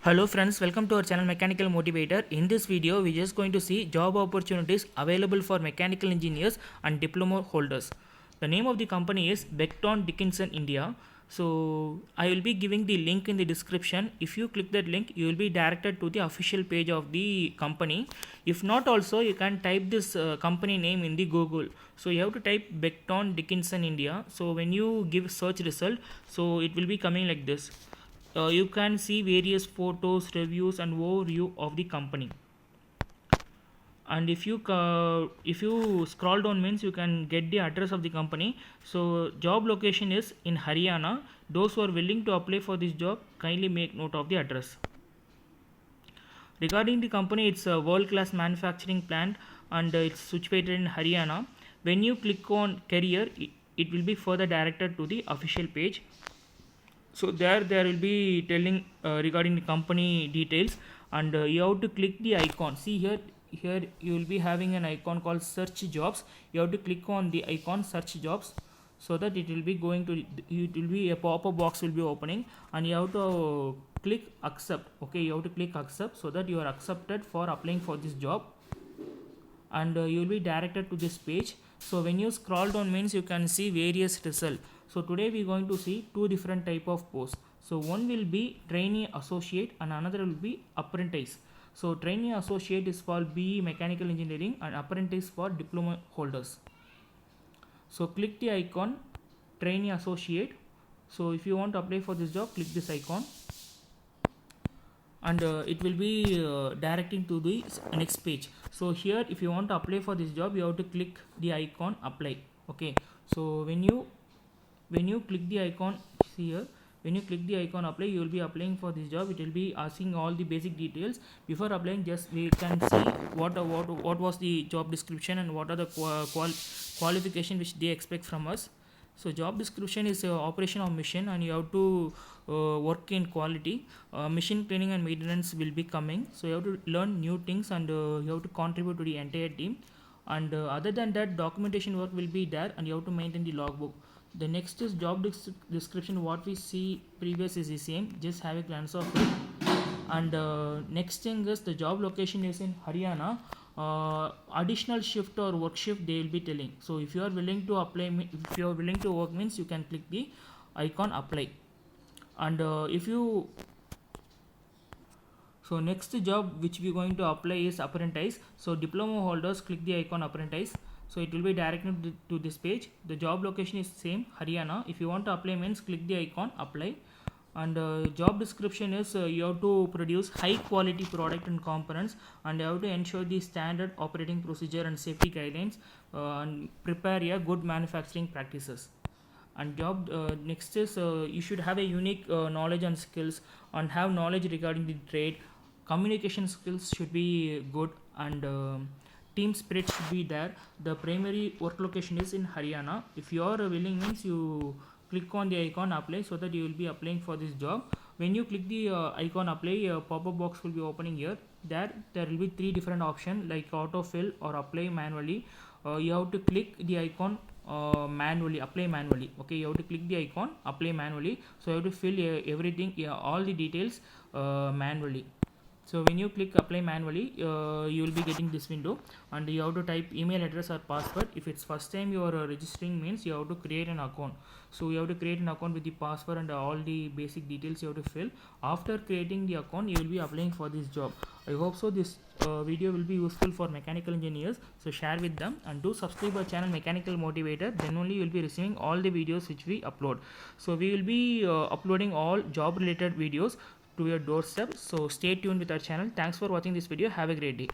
Hello friends, welcome to our channel Mechanical Motivator. In this video, we are just going to see job opportunities available for mechanical engineers and diploma holders. The name of the company is Becton Dickinson India. So I will be giving the link in the description. If you click that link, you will be directed to the official page of the company. If not also, you can type this company name in the Google. So you have to type Becton Dickinson India. So when you give search result, so it will be coming like this. You can see various photos, reviews and overview of the company. And if you scroll down means you can get the address of the company. So job location is in Haryana. Those who are willing to apply for this job, kindly make note of the address. Regarding the company, it's a world class manufacturing plant and it's situated in Haryana. When you click on career, it will be further directed to the official page. So there will be telling regarding the company details, and you have to click the icon. See here you will be having an icon called search jobs. You have to click on the icon search jobs, so that it will be a pop-up box will be opening, and you have to click accept. Okay, you have to click accept so that you are accepted for applying for this job, and you will be directed to this page. So when you scroll down means you can see various results. So today we are going to see two different type of posts. So one will be trainee associate and another will be apprentice. So trainee associate is for BE mechanical engineering and apprentice for diploma holders. So click the icon trainee associate. So if you want to apply for this job, click this icon, and it will be directing to the next page. So here if you want to apply for this job, you have to click the icon apply. Okay, so when you click the icon, see here, when you click the icon apply, you will be applying for this job. It will be asking all the basic details. Before applying, just we can see what was the job description and what are the qualification which they expect from us. So job description is operation of machine, and you have to work in quality. Machine cleaning and maintenance will be coming. So you have to learn new things, and you have to contribute to the entire team. And other than that, documentation work will be there, and you have to maintain the logbook. The next is job description. What we see previous is the same. Just have a glance of it. And next thing is the job location is in Haryana. Additional shift or work shift they will be telling. So if you are willing to apply, if you are willing to work means you can click the icon apply. And so next job which we are going to apply is apprentice. So diploma holders, click the icon apprentice. So it will be directed to this page. The job location is same, Haryana. If you want to apply means click the icon apply. And job description is you have to produce high quality product and components, and you have to ensure the standard operating procedure and safety guidelines, and prepare a good manufacturing practices. And job next is you should have a unique knowledge and skills, and have knowledge regarding the trade. Communication skills should be good, and team spirit should be there. The primary work location is in Haryana. If you are willing means you click on the icon apply, so that you will be applying for this job. When you click the icon apply, a pop-up box will be opening here. There will be three different options like autofill or apply manually. You have to click the icon manually, apply manually. Okay, you have to click the icon apply manually. So you have to fill everything, all the details manually. So when you click apply manually, you will be getting this window, and you have to type email address or password. If it's first time you are registering means you have to create an account. So you have to create an account with the password and all the basic details you have to fill. After creating the account, you will be applying for this job. I hope so this video will be useful for mechanical engineers. So share with them, and do subscribe our channel Mechanical Motivator. Then only you will be receiving all the videos which we upload. So we will be uploading all job related videos to your doorstep. So stay tuned with our channel. Thanks for watching this video. Have a great day.